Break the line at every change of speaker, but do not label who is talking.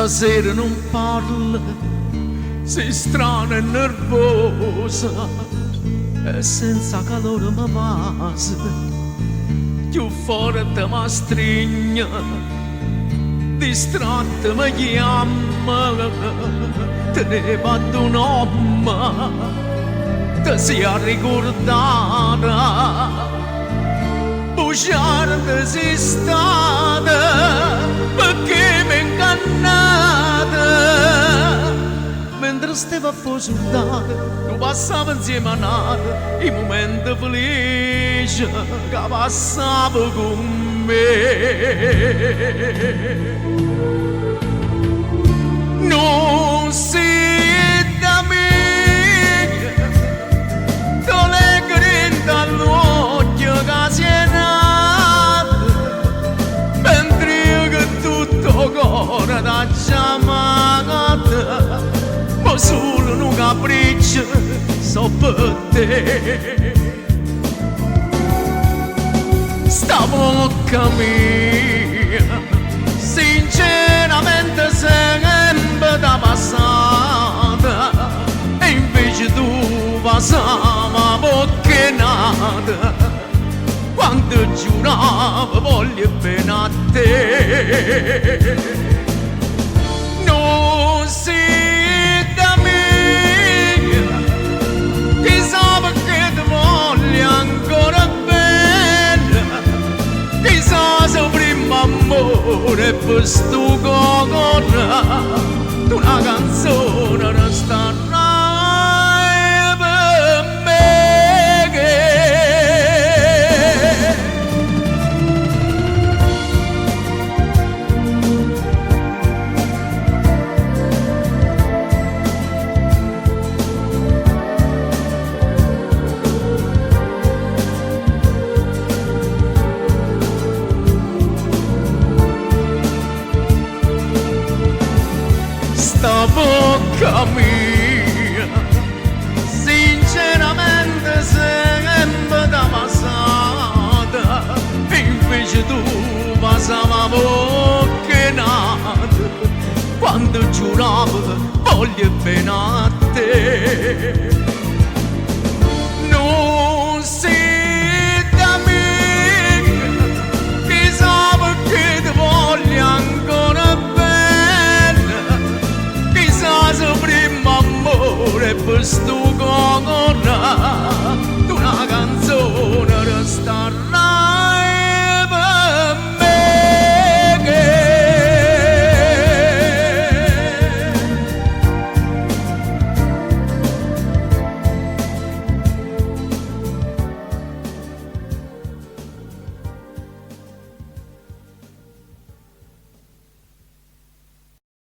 Stasera non parla, sei strana e nervosa e senza calore mi passa, più forte mi stringe, distratta mi chiama, te ne vado un uomo, ti sia ricordata, bugiarda sei stata, perché mi ingannata, mentre stavo a fusultare, non passavo insieme a nata, i momenti felici che passavo con me. Non si da me, tu le grinta all'occhio che si è nato, mentre io che tutto cuore da chiamata, ma solo un capriccio so per te. Sta bocca mia, sinceramente sempre da passata, e invece tu passavi a bocca nata, quando giuravo voglio bene a te. Non si da me, chissà perché ti voglio ancora bene, chissà se prima amore per sto cuore, tu una canzone resterai per me. Sta bocca mia, sinceramente sempre da passata, e invece tu passavi a bocca nata, quando giuravo voglio bene a te. Non si da me, chissà perché ti voglio ancora bene, se prima amore per sto cuore, tu una canzone resta